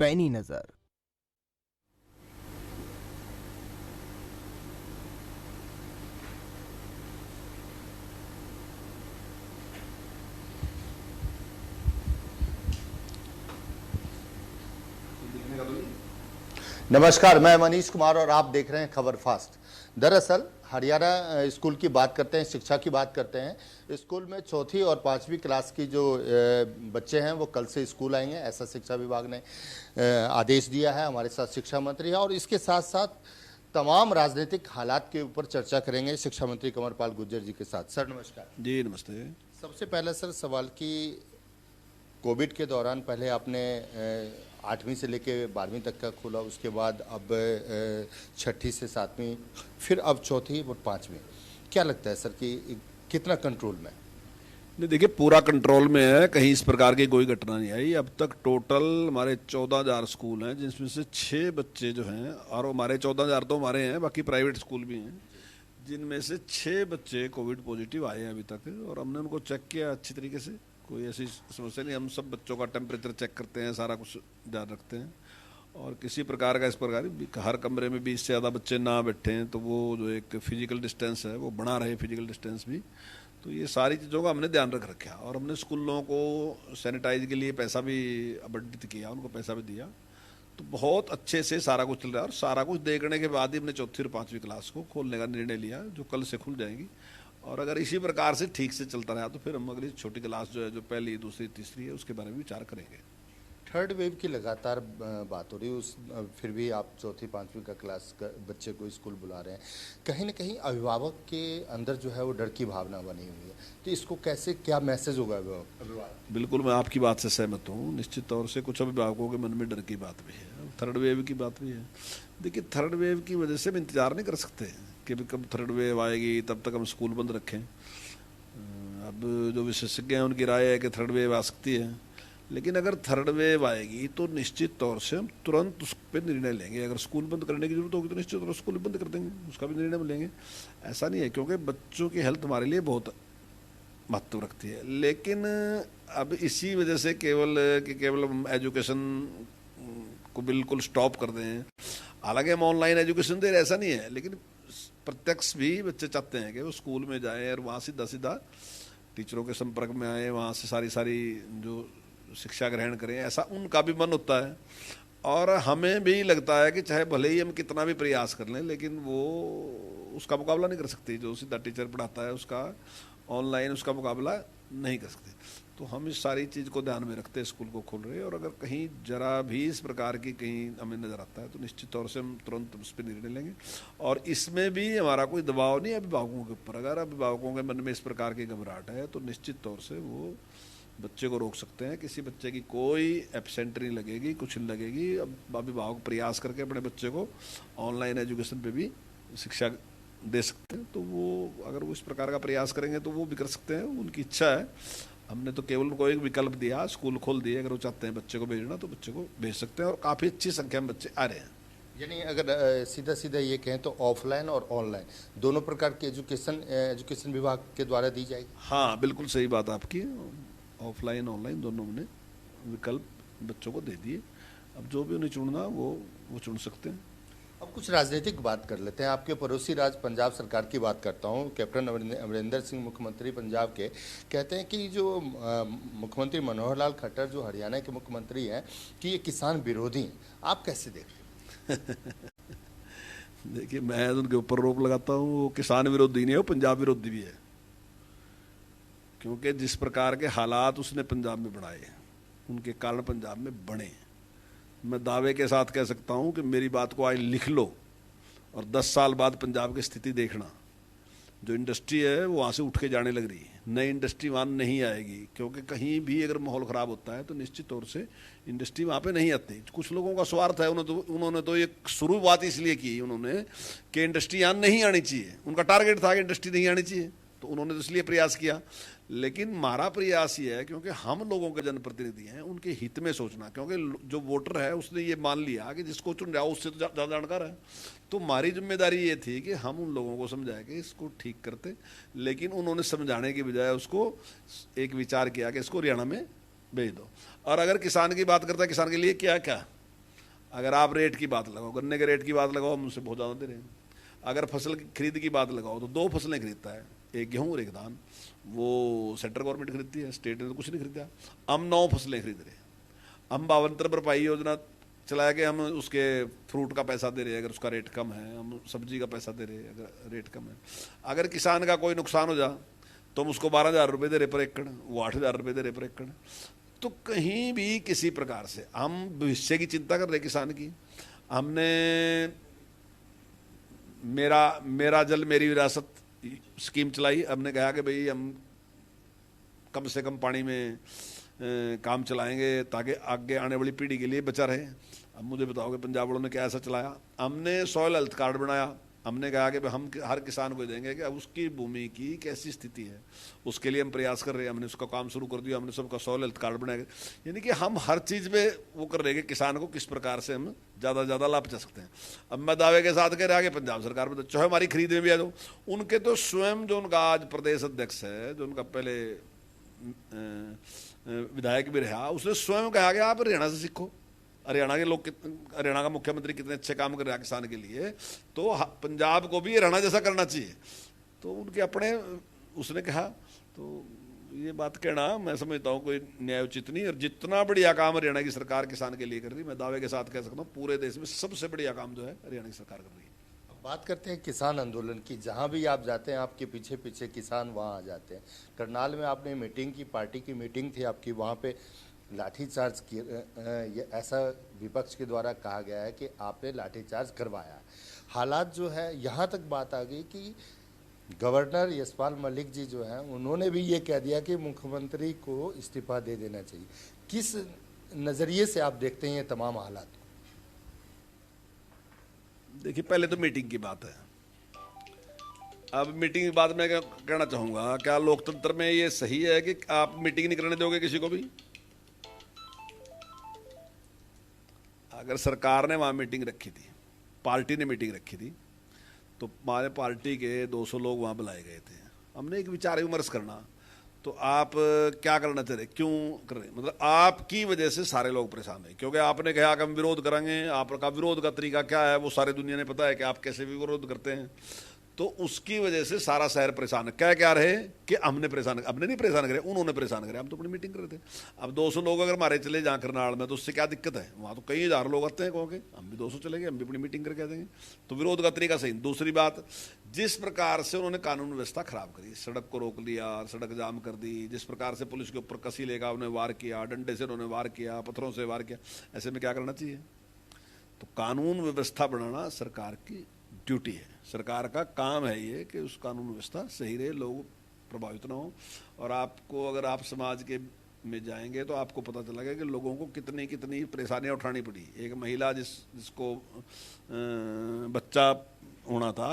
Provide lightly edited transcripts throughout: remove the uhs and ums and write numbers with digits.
पैनी नजर। नमस्कार, मैं मनीष कुमार और आप देख रहे हैं खबर फास्ट। दरअसल हरियाणा स्कूल की बात करते हैं, शिक्षा की बात करते हैं। स्कूल में चौथी और पांचवी क्लास की जो बच्चे हैं वो कल से स्कूल आएंगे, ऐसा शिक्षा विभाग ने आदेश दिया है। हमारे साथ शिक्षा मंत्री है और इसके साथ साथ तमाम राजनीतिक हालात के ऊपर चर्चा करेंगे शिक्षा मंत्री कंवरपाल गुर्जर जी के साथ। सर नमस्कार। जी नमस्ते। सबसे पहले सर सवाल कि कोविड के दौरान पहले आपने 8वीं से लेके 12वीं तक का खोला, उसके बाद अब 6ठी से 7वीं, फिर अब चौथी और 5वीं। क्या लगता है सर कि कितना कंट्रोल में? नहीं देखिए, पूरा कंट्रोल में है, कहीं इस प्रकार की कोई घटना नहीं आई। अब तक टोटल हमारे 14,000 स्कूल हैं, जिसमें से 6 बच्चे जो हैं, और हमारे 14,000 तो हमारे हैं, बाकी प्राइवेट स्कूल भी हैं, जिनमें से 6 बच्चे कोविड पॉजिटिव आए हैं अभी तक। और हमने उनको चेक किया अच्छी तरीके से, कोई ऐसी समस्या नहीं। हम सब बच्चों का टेम्परेचर चेक करते हैं, सारा कुछ ध्यान रखते हैं, और किसी प्रकार का इस प्रकार हर कमरे में 20 से ज़्यादा बच्चे ना बैठे हैं, तो वो जो एक फिजिकल डिस्टेंस है वो बना रहे, फिजिकल डिस्टेंस भी। तो ये सारी चीज़ों का हमने ध्यान रख रखा। और हमने स्कूलों को सैनिटाइज के लिए पैसा भी आवंटित किया, उनको पैसा भी दिया। तो बहुत अच्छे से सारा कुछ चल रहा है, और सारा कुछ देखने के बाद ही हमने चौथी और पाँचवीं क्लास को खोलने का निर्णय लिया, जो कल से खुल जाएंगी। और अगर इसी प्रकार से ठीक से चलता रहा तो फिर हम अगली छोटी क्लास जो है, जो पहली, दूसरी, तीसरी है, उसके बारे में विचार करेंगे। थर्ड वेव की लगातार बात हो रही है, फिर भी आप चौथी पांचवी का क्लास का बच्चे को स्कूल बुला रहे हैं। कहीं ना कहीं अभिभावक के अंदर जो है वो डर की भावना बनी हुई है, तो इसको कैसे, क्या मैसेज होगा अभिभावक? बिल्कुल, मैं आपकी बात से सहमत हूँ। निश्चित तौर से कुछ अभिभावकों के मन में डर की बात भी है, थर्ड वेव की बात भी है। देखिए, थर्ड वेव की वजह से हम इंतजार नहीं कर सकते कि कब थर्ड वेव आएगी, तब तक हम स्कूल बंद रखें। अब जो विशेषज्ञ हैं उनकी राय है कि थर्ड वेव आ सकती है, लेकिन अगर थर्ड वेव आएगी तो निश्चित तौर से हम तुरंत उस पर निर्णय लेंगे। अगर स्कूल बंद करने की जरूरत होगी तो निश्चित तौर से स्कूल बंद कर देंगे, उसका भी निर्णय लेंगे। ऐसा नहीं है, क्योंकि बच्चों की हेल्थ हमारे लिए बहुत महत्व रखती है। लेकिन अब इसी वजह से केवल हम एजुकेशन को बिल्कुल स्टॉप कर दें। हालांकि हम ऑनलाइन एजुकेशन दे रहे, ऐसा नहीं है, लेकिन प्रत्यक्ष भी बच्चे चाहते हैं कि वो स्कूल में जाएं और वहाँ सीधा सीधा टीचरों के संपर्क में आए, वहाँ से सारी जो शिक्षा ग्रहण करें, ऐसा उनका भी मन होता है। और हमें भी लगता है कि चाहे भले ही हम कितना भी प्रयास कर लें, लेकिन वो उसका मुकाबला नहीं कर सकती। जो सीधा टीचर पढ़ाता है उसका ऑनलाइन उसका मुकाबला नहीं कर सकते। तो हम इस सारी चीज़ को ध्यान में रखते स्कूल को खोल रहे हैं। और अगर कहीं जरा भी इस प्रकार की कहीं हमें नज़र आता है तो निश्चित तौर से हम तुरंत उस पर निर्णय लेंगे। और इसमें भी हमारा कोई दबाव नहीं है अभिभावकों के ऊपर। अगर अभिभावकों के मन में इस प्रकार की घबराहट है तो निश्चित तौर से वो बच्चे को रोक सकते हैं। किसी बच्चे की कोई एब्सेंट नहीं लगेगी, कुछ नहीं लगेगी। अब अभिभावक प्रयास करके अपने बच्चे को ऑनलाइन एजुकेशन पे भी शिक्षा दे सकते हैं, तो वो अगर वो इस प्रकार का प्रयास करेंगे तो वो भी कर सकते हैं, उनकी इच्छा है। हमने तो केवल उनको एक विकल्प दिया, स्कूल खोल दिए। अगर वो चाहते हैं बच्चे को भेजना तो बच्चे को भेज सकते हैं, और काफ़ी अच्छी संख्या में बच्चे आ रहे हैं। यानी अगर सीधा सीधा ये कहें तो ऑफलाइन और ऑनलाइन दोनों प्रकार की एजुकेशन विभाग के द्वारा दी जाएगी। हाँ, बिल्कुल सही बात आपकी। ऑफलाइन ऑनलाइन दोनों ने विकल्प बच्चों को दे दिए। अब जो भी उन्हें चुनना वो चुन सकते हैं। अब कुछ राजनीतिक बात कर लेते हैं। आपके पड़ोसी राज्य पंजाब सरकार की बात करता हूं। कैप्टन अमरिंदर सिंह मुख्यमंत्री पंजाब के कहते हैं कि जो मुख्यमंत्री मनोहर लाल खट्टर जो हरियाणा के मुख्यमंत्री हैं कि ये किसान विरोधी हैं। आप कैसे देखते हैं? देखिए, मैं उनके ऊपर रोप लगाता हूँ, वो किसान विरोधी नहीं है, वो पंजाब विरोधी भी है। क्योंकि जिस प्रकार के हालात उसने पंजाब में बनाए, उनके कारण पंजाब में बने। मैं दावे के साथ कह सकता हूं कि मेरी बात को आज लिख लो और 10 साल बाद पंजाब की स्थिति देखना। जो इंडस्ट्री है वो वहाँ से उठ के जाने लग रही है, नई इंडस्ट्री वहाँ नहीं आएगी। क्योंकि कहीं भी अगर माहौल ख़राब होता है तो निश्चित तौर से इंडस्ट्री वहाँ पे नहीं आती। कुछ लोगों का स्वार्थ है, उन्होंने तो ये शुरुआत इसलिए की उन्होंने कि इंडस्ट्री यहाँ नहीं आनी चाहिए। उनका टारगेट था कि इंडस्ट्री नहीं आनी चाहिए, तो उन्होंने तो इसलिए प्रयास किया। लेकिन हमारा प्रयास ये है, क्योंकि हम लोगों के जनप्रतिनिधि हैं, उनके हित में सोचना। क्योंकि जो वोटर है उसने ये मान लिया कि जिसको चुन रहा उससे तो ज़्यादा जानकार है। तो हमारी जिम्मेदारी ये थी कि हम उन लोगों को समझाएं कि इसको ठीक करते। लेकिन उन्होंने समझाने की बजाय उसको एक विचार किया कि इसको हरियाणा में भेज दो। और अगर किसान की बात करता है, किसान के लिए क्या क्या अगर आप रेट की बात लगाओ, गन्ने के रेट की बात लगाओ, हम उनसे बहुत ज़्यादा दे रहे हैं। अगर फसल की खरीद की बात लगाओ तो 2 फसलें खरीदता है, एक गेहूँ और एक धान। वो सेंट्रल गवर्नमेंट खरीदती है, स्टेट ने तो कुछ नहीं खरीदा। हम 9 फसलें खरीद रहे हैं। हम 52 भरपाई योजना चलाया कि हम उसके फ्रूट का पैसा दे रहे हैं अगर उसका रेट कम है, हम सब्जी का पैसा दे रहे हैं अगर रेट कम है। अगर किसान का कोई नुकसान हो जा तो हम उसको 12,000 रुपये दे रहे पर एकड़, वो 8,000 रुपये दे रहे पर एकड़। तो कहीं भी किसी प्रकार से हम भविष्य की चिंता कर रहे किसान की। हमने मेरा जल मेरी विरासत स्कीम चलाई। हमने कहा कि भाई हम कम से कम पानी में काम चलाएंगे ताकि आगे आने वाली पीढ़ी के लिए बचा रहे। अब मुझे बताओ कि पंजाब वालों ने क्या ऐसा चलाया। हमने सॉयल हेल्थ कार्ड बनाया। हमने कहा कि हम हर किसान को देंगे कि अब उसकी भूमि की कैसी स्थिति है, उसके लिए हम प्रयास कर रहे हैं। हमने उसका काम शुरू कर दिया। हमने सबका सॉयल हेल्थ कार्ड बनाया। यानी कि हम हर चीज़ में वो कर रहे हैं कि किसान को किस प्रकार से हम ज़्यादा से ज़्यादा लाभ पहुँचा सकते हैं। अब मैं दावे के साथ कह रहा कि पंजाब सरकार में तो चाहे हमारी खरीद में भी आ जाओ, उनके तो स्वयं जो उनका आज प्रदेश अध्यक्ष है, जो उनका पहले विधायक भी रहा, उसने स्वयं कहा कि आप हरियाणा से सीखो। हरियाणा के लोग, हरियाणा का मुख्यमंत्री कितने अच्छे काम कर रहा है किसान के लिए, तो पंजाब को भी हरियाणा जैसा करना चाहिए। तो उनके अपने उसने कहा, तो ये बात कहना मैं समझता हूँ कोई न्यायोचित नहीं। और जितना बढ़िया काम हरियाणा की सरकार किसान के लिए कर रही, मैं दावे के साथ कह सकता हूँ पूरे देश में सबसे बढ़िया काम जो है हरियाणा की सरकार कर रही है। बात करते हैं किसान आंदोलन की। जहां भी आप जाते हैं आपके पीछे पीछे किसान वहां आ जाते हैं। करनाल में आपने मीटिंग की, पार्टी की मीटिंग थी आपकी, वहां पे लाठीचार्ज की, ये ऐसा विपक्ष के द्वारा कहा गया है कि आपने लाठीचार्ज करवाया। हालात जो है यहाँ तक बात आ गई कि गवर्नर यशपाल मलिक जी जो हैं उन्होंने भी ये कह दिया कि मुख्यमंत्री को इस्तीफा दे देना चाहिए। किस नज़रिए से आप देखते हैं ये तमाम हालात? देखिए, पहले तो मीटिंग की बात है। अब मीटिंग की बात मैं कहना चाहूँगा, क्या लोकतंत्र में ये सही है कि आप मीटिंग नहीं करने दोगे किसी को भी? अगर सरकार ने वहाँ मीटिंग रखी थी, पार्टी ने मीटिंग रखी थी, तो हमारे पार्टी के 200 लोग वहाँ बुलाए गए थे। हमने एक विचार विमर्श करना, तो आप क्या करना चाह रहे, क्यों कर रहे, मतलब आपकी वजह से सारे लोग परेशान हैं क्योंकि आपने कहा कि हम विरोध करेंगे। आपका विरोध का तरीका क्या है वो सारी दुनिया ने पता है कि आप कैसे भी विरोध करते हैं। तो उसकी वजह से सारा शहर परेशान है। क्या रहे कि हमने नहीं परेशान करे, उन्होंने परेशान करे। हम तो अपनी मीटिंग कर रहे थे। अब 200 लोग अगर हमारे चले जहाँ करनाल में, तो उससे क्या दिक्कत है? वहाँ तो कई हज़ार लोग आते हैं, कहोगे हम भी 200 चले गए, हम भी अपनी मीटिंग करके आ देंगे। तो विरोध का तरीका सही। दूसरी बात, जिस प्रकार से उन्होंने कानून व्यवस्था खराब करी, सड़क को रोक लिया, सड़क जाम कर दी, जिस प्रकार से पुलिस के ऊपर कसी लेगा उन्हें वार किया, डंडे से उन्होंने वार किया, पत्थरों से वार किया, ऐसे में क्या करना चाहिए? तो कानून व्यवस्था बनाना सरकार की ड्यूटी है। सरकार का काम है ये कि उस कानून व्यवस्था सही रहे, लोग प्रभावित ना हो। और आपको, अगर आप समाज के में जाएंगे तो आपको पता चलेगा कि लोगों को कितनी कितनी परेशानियां उठानी पड़ी। एक महिला जिसको बच्चा होना था,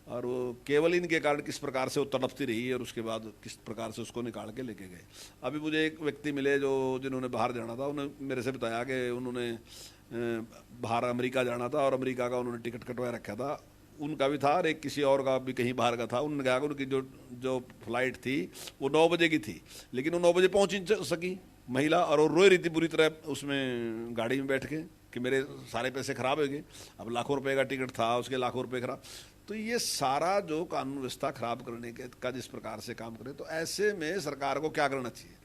और वो केवल इनके कारण किस प्रकार से वो तड़पती रही, और उसके बाद किस प्रकार से उसको निकाल के लेके गए। अभी मुझे एक व्यक्ति मिले जिन्होंने बाहर जाना था, उन्होंने मेरे से बताया कि उन्होंने बाहर अमेरिका जाना था और अमेरिका का उन्होंने टिकट कटवा रखा था। उनका भी था और एक किसी और का भी कहीं बाहर का था। उन्होंने कहा कि उनकी जो फ्लाइट थी वो 9 बजे की थी, लेकिन वो 9 बजे पहुंच नहीं सकी महिला, और वो रोई रही थी बुरी तरह उसमें गाड़ी में बैठ के कि मेरे सारे पैसे खराब हो गए। अब लाखों रुपए का टिकट था, उसके लाखों रुपए खराब। तो ये सारा जो कानून व्यवस्था खराब करने का जिस प्रकार से काम करे, तो ऐसे में सरकार को क्या करना चाहिए।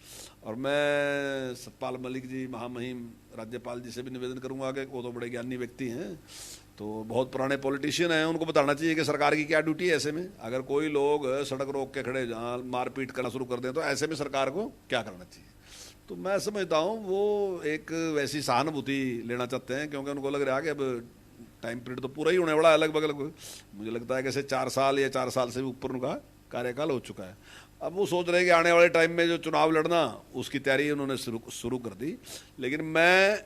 और मैं सतपाल मलिक जी, महामहिम राज्यपाल जी से भी निवेदन करूंगा कि वो तो बड़े ज्ञानी व्यक्ति हैं, तो बहुत पुराने पॉलिटिशियन हैं, उनको बताना चाहिए कि सरकार की क्या ड्यूटी है। ऐसे में अगर कोई लोग सड़क रोक के खड़े जहाँ मारपीट करना शुरू कर दें, तो ऐसे में सरकार को क्या करना चाहिए। तो मैं समझता हूँ वो एक वैसी सहानुभूति लेना चाहते हैं, क्योंकि उनको लग रहा है कि अब टाइम पीरियड तो पूरा ही होने वाला है लगभग। मुझे लगता है कि 4 साल या 4 साल से भी ऊपर उनका कार्यकाल हो चुका है। अब वो सोच रहे हैं कि आने वाले टाइम में जो चुनाव लड़ना, उसकी तैयारी उन्होंने शुरू कर दी। लेकिन मैं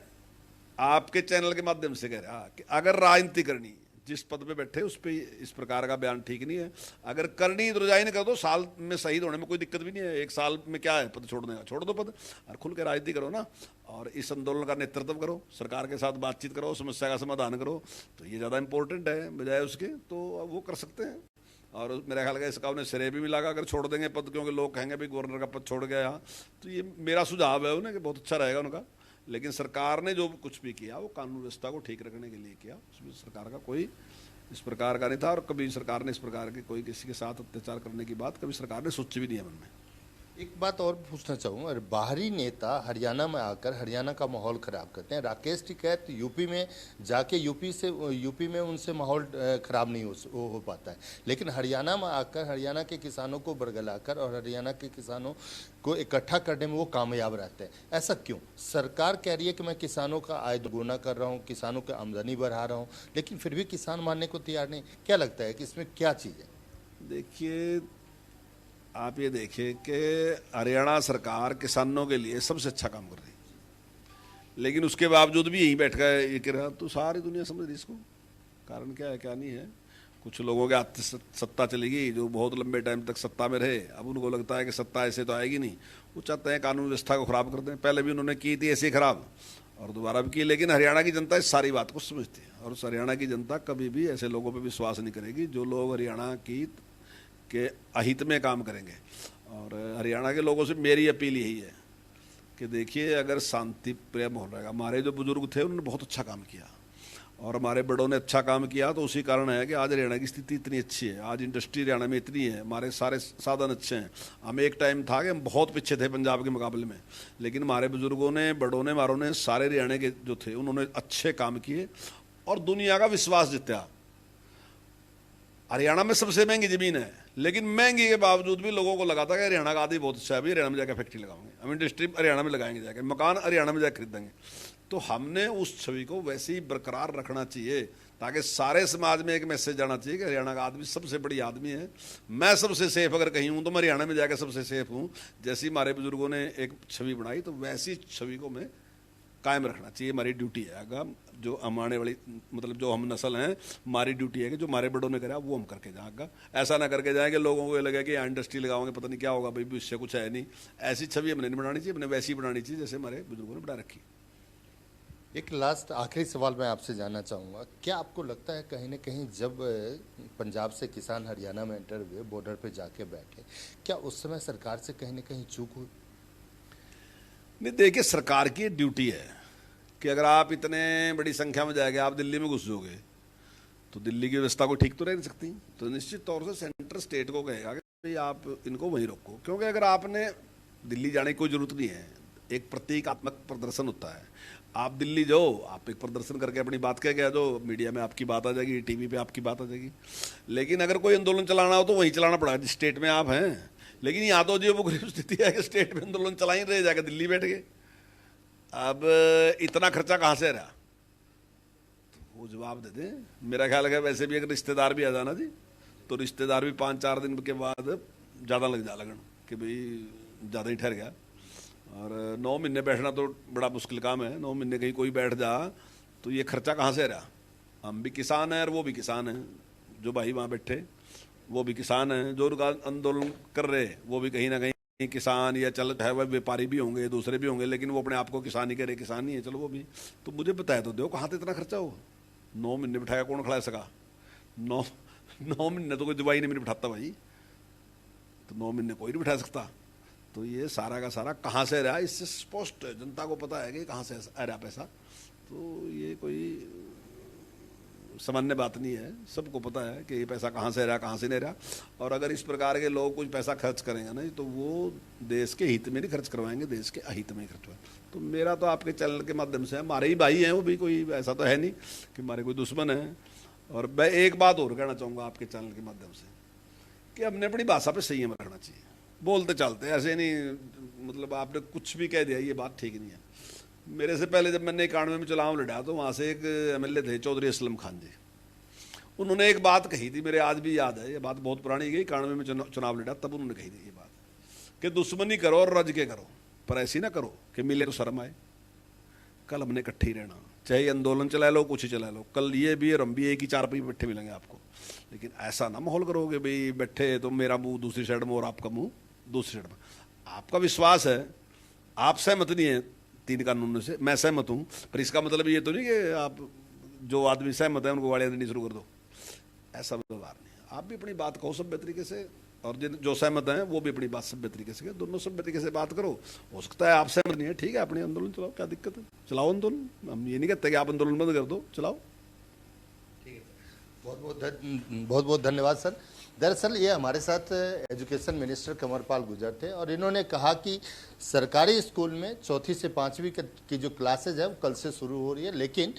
आपके चैनल के माध्यम से कह रहा कि अगर राजनीति करनी, जिस पद पे बैठे उस पे इस प्रकार का बयान ठीक नहीं है। अगर करनी तो रिजाइन कर दो, साल में शहीद होने में कोई दिक्कत भी नहीं है। 1 साल में क्या है पद छोड़ने का, छोड़ दो पद और खुल के राजनीति करो ना। और इस आंदोलन का नेतृत्व करो, सरकार के साथ बातचीत करो, समस्या का समाधान करो, तो ये ज़्यादा इंपॉर्टेंट है बजाय उसके। तो वो कर सकते हैं। और मेरा ख्याल है इसका उन्हें श्रेय भी मिला अगर छोड़ देंगे पद, क्योंकि लोग कहेंगे भाई गवर्नर का पद छोड़ गया यहाँ। तो ये मेरा सुझाव है उन्हें कि बहुत अच्छा रहेगा उनका। लेकिन सरकार ने जो कुछ भी किया वो कानून व्यवस्था को ठीक रखने के लिए किया, उसमें सरकार का कोई इस प्रकार का नहीं था। और कभी सरकार ने इस प्रकार के कोई किसी के साथ अत्याचार करने की बात कभी सरकार ने सोची भी नहीं है मन में। एक बात और पूछना चाहूँगा, बाहरी नेता हरियाणा में आकर हरियाणा का माहौल खराब करते हैं। राकेश टिकैत यूपी में जाके यूपी में उनसे माहौल खराब नहीं हो पाता है, लेकिन हरियाणा में आकर हरियाणा के किसानों को बरगलाकर और हरियाणा के किसानों को इकट्ठा करने में वो कामयाब रहते हैं। ऐसा क्यों? सरकार कह रही है कि मैं किसानों का आय दोगुना कर रहा हूँ, किसानों की आमदनी बढ़ा रहा हूँ, लेकिन फिर भी किसान मानने को तैयार नहीं। क्या लगता है कि इसमें क्या चीज़ है? देखिए, आप ये देखिए कि हरियाणा सरकार किसानों के लिए सबसे अच्छा काम कर रही है, लेकिन उसके बावजूद भी यहीं बैठ कर ये कह रहा, तो सारी दुनिया समझ रही इसको। कारण क्या है क्या नहीं है? कुछ लोगों के हाथ से सत्ता चलेगी जो बहुत लंबे टाइम तक सत्ता में रहे, अब उनको लगता है कि सत्ता ऐसे तो आएगी नहीं, वो चाहते हैं कानून व्यवस्था को खराब कर दें। पहले भी उन्होंने की थी ऐसे खराब और दोबारा भी की, लेकिन हरियाणा की जनता इस सारी बात को समझती है और उस हरियाणा की जनता कभी भी ऐसे लोगों पर विश्वास नहीं करेगी जो लोग हरियाणा की के अहित में काम करेंगे। और हरियाणा के लोगों से मेरी अपील यही है कि देखिए, अगर शांति प्रिय माहौल रहेगा, हमारे जो बुजुर्ग थे उन्होंने बहुत अच्छा काम किया और हमारे बड़ों ने अच्छा काम किया, तो उसी कारण है कि आज हरियाणा की स्थिति इतनी अच्छी है, आज इंडस्ट्री हरियाणा में इतनी है, हमारे सारे साधन अच्छे हैं। हम एक टाइम था कि हम बहुत पीछे थे पंजाब के मुकाबले में, लेकिन हमारे बुजुर्गों ने, बड़ों ने, हमारों ने, सारे हरियाणा के जो थे उन्होंने अच्छे काम किए और दुनिया का विश्वास जीता। हरियाणा में सबसे महंगी जमीन है, लेकिन महंगी के बावजूद भी लोगों को लगा था कि हरियाणा का आदमी बहुत अच्छा है, हरियाणा में जाकर फैक्ट्री लगाएंगे, हम इंडस्ट्री हरियाणा में लगाएंगे, जाकर मकान हरियाणा में जाकर खरीदेंगे। तो हमने उस छवि को वैसे ही बरकरार रखना चाहिए ताकि सारे समाज में एक मैसेज जाना चाहिए कि हरियाणा का आदमी सबसे बड़ी आदमी है, मैं सबसे सेफ अगर कहीं हूँ तो मैं हरियाणा में जाकर सबसे सेफ हूँ। जैसी हमारे बुजुर्गों ने एक छवि बनाई तो वैसी छवि को मैं कायम रखना चाहिए, हमारी ड्यूटी है। अगर जो हमारे वाली मतलब जो हम नस्ल हैं, हमारी ड्यूटी है कि जो हमारे बड़ों ने करा वो हम करके जाएगा। ऐसा ना करके जाएंगे लोगों को ये लगे कि यहाँ इंडस्ट्री लगाओगे पता नहीं क्या होगा, भाई इससे कुछ है नहीं। ऐसी छवि हमने नहीं बनानी चाहिए, हमने वैसी बनानी चाहिए जैसे हमारे बुजुर्गों ने बना रखी। एक लास्ट आखिरी सवाल मैं आपसे जानना चाहूँगा, क्या आपको लगता है कहीं ना कहीं जब पंजाब से किसान हरियाणा में एंटर हुए, बॉर्डर पे जाके बैठे, क्या उस समय सरकार से कहीं ना कहीं चूक हुई? नहीं, देखिए, सरकार की ड्यूटी है कि अगर आप इतने बड़ी संख्या में जाएंगे, आप दिल्ली में घुस जाओगे तो दिल्ली की व्यवस्था को ठीक तो रह नहीं सकती। तो निश्चित तौर से सेंटर स्टेट को कहेगा कि भाई आप इनको वहीं रोको, क्योंकि अगर आपने दिल्ली जाने की कोई जरूरत नहीं है, एक प्रतीकात्मक प्रदर्शन होता है। आप दिल्ली जाओ, आप एक प्रदर्शन करके अपनी बात कह गया, जो मीडिया में आपकी बात आ जाएगी, टीवी पे आपकी बात आ जाएगी। लेकिन अगर कोई आंदोलन चलाना हो तो वहीं चलाना पड़ेगा जिस स्टेट में आप हैं। लेकिन यहाँ तो जो वो गरीब स्थिति है कि स्टेट में आंदोलन चला ही रहे, जाकर दिल्ली बैठ गए। अब इतना खर्चा कहाँ से रहा, तो वो जवाब दे दें। मेरा ख्याल है वैसे भी अगर रिश्तेदार भी आ जाना जी, तो रिश्तेदार भी 5-4 दिन के बाद ज़्यादा लग जा लगन कि भाई ज़्यादा ही ठहर गया। और 9 महीने बैठना तो बड़ा मुश्किल काम है। 9 महीने कहीं कोई बैठ जा तो ये खर्चा कहाँ से रहा। हम भी किसान हैं और वो भी किसान हैं, जो भाई वहाँ बैठे वो भी किसान हैं, जो आंदोलन कर रहे वो भी कहीं ना कहीं किसान, या चल है वह व्यापारी भी होंगे, दूसरे भी होंगे, लेकिन वो अपने आप को किसान ही कह रहे, किसान ही है, चलो वो भी। तो मुझे बताया तो दो कहाँ से इतना खर्चा हो। 9 महीने बिठाया कौन खड़ा सका? 9 महीने तो कोई दवाई नहीं बिठाता भाई, तो 9 महीने कोई नहीं बिठा सकता। तो ये सारा का सारा कहाँ से रहा, इससे स्पष्ट जनता को पता है कि कहाँ से आ रहा पैसा। तो ये कोई सामान्य बात नहीं है, सबको पता है कि ये पैसा कहाँ से रहा, कहाँ से नहीं रहा। और अगर इस प्रकार के लोग कुछ पैसा खर्च करेंगे ना, तो वो देश के हित में नहीं खर्च करवाएंगे, देश के अहित में ही खर्च करवाएंगे। तो मेरा तो आपके चैनल के माध्यम से, हमारे ही भाई हैं वो भी, कोई ऐसा तो है नहीं कि हमारे कोई दुश्मन है। और मैं एक बात और कहना चाहूँगा आपके चैनल के माध्यम से कि अपने अपनी भाषा पर संयम रखना चाहिए, बोलते चलते ऐसे नहीं, मतलब आपने कुछ भी कह दिया ये बात ठीक नहीं है। मेरे से पहले जब मैंने 91 में चुनाव लड़ा तो वहाँ से एक MLA थे चौधरी असलम खान जी, उन्होंने एक बात कही थी, मेरे आज भी याद है, ये बात बहुत पुरानी गई, 91 में चुनाव लड़ा तब उन्होंने कही थी ये बात कि दुश्मनी करो और रज के करो, पर ऐसी ना करो कि मिले तो शर्म आए। कल हमने इकट्ठे ही रहना, चाहे आंदोलन चला लो, कुछ ही चला लो, कल ये भी और हम भी एक ही 4 पे बैठे मिलेंगे आपको। लेकिन ऐसा ना माहौल करोगे भाई बैठे तो मेरा मुंह दूसरी साइड में और आपका मुंह दूसरी साइड में। आपका विश्वास है, आप सहमत नहीं है 3 कानूनों से, मैं सहमत हूँ, पर इसका मतलब ये तो नहीं कि आप जो आदमी सहमत है उनको गालियाँ देनी शुरू कर दो, ऐसा व्यवहार नहीं। आप भी अपनी बात कहो सभ्य तरीके से, और जिन जो सहमत हैं वो भी अपनी बात सभ्य तरीके से करें। दोनों सभ्य तरीके से बात करो। हो सकता है आप सहमत नहीं है, ठीक है, अपने आंदोलन चलाओ, क्या दिक्कत है, चलाओ आंदोलन। हम ये नहीं कहते कि आप आंदोलन बंद कर दो, चलाओ। बहुत बहुत धन्यवाद सर। दरअसल ये हमारे साथ एजुकेशन मिनिस्टर कंवरपाल गुर्जर थे और इन्होंने कहा कि सरकारी स्कूल में चौथी से पाँचवीं की जो क्लासेज है वो कल से शुरू हो रही है, लेकिन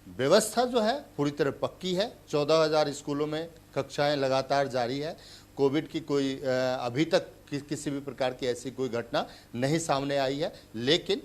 व्यवस्था जो है पूरी तरह पक्की है। 14,000 स्कूलों में कक्षाएं लगातार जारी है। कोविड की कोई अभी तक किसी भी प्रकार की ऐसी कोई घटना नहीं सामने आई है, लेकिन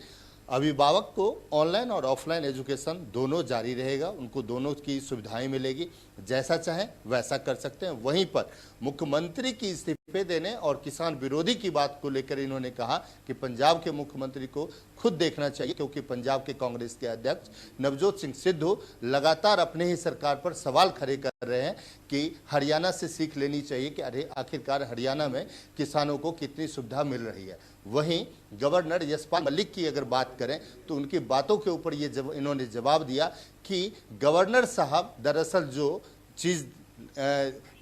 अभिभावक को ऑनलाइन और ऑफलाइन एजुकेशन दोनों जारी रहेगा, उनको दोनों की सुविधाएं मिलेगी, जैसा चाहें वैसा कर सकते हैं। वहीं पर मुख्यमंत्री की इस्तीफे देने और किसान विरोधी की बात को लेकर इन्होंने कहा कि पंजाब के मुख्यमंत्री को खुद देखना चाहिए, क्योंकि पंजाब के कांग्रेस के अध्यक्ष नवजोत सिंह सिद्धू लगातार अपने ही सरकार पर सवाल खड़े कर रहे हैं कि हरियाणा से सीख लेनी चाहिए कि अरे आखिरकार हरियाणा में किसानों को कितनी सुविधा मिल रही है। वहीं गवर्नर यशपाल मलिक की अगर बात करें तो उनकी बातों के ऊपर इन्होंने जवाब दिया कि गवर्नर साहब दरअसल जो चीज़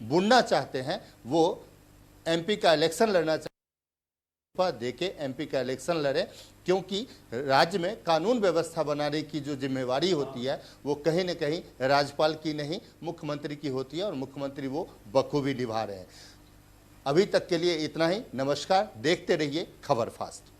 बुनना चाहते हैं वो एमपी का इलेक्शन लड़ना देके एमपी का इलेक्शन लड़े, क्योंकि राज्य में कानून व्यवस्था बनाने की जो जिम्मेवारी होती है वो कहीं न कहीं राज्यपाल की नहीं मुख्यमंत्री की होती है और मुख्यमंत्री वो बखूबी निभा रहे हैं। अभी तक के लिए इतना ही। नमस्कार, देखते रहिए खबर फास्ट।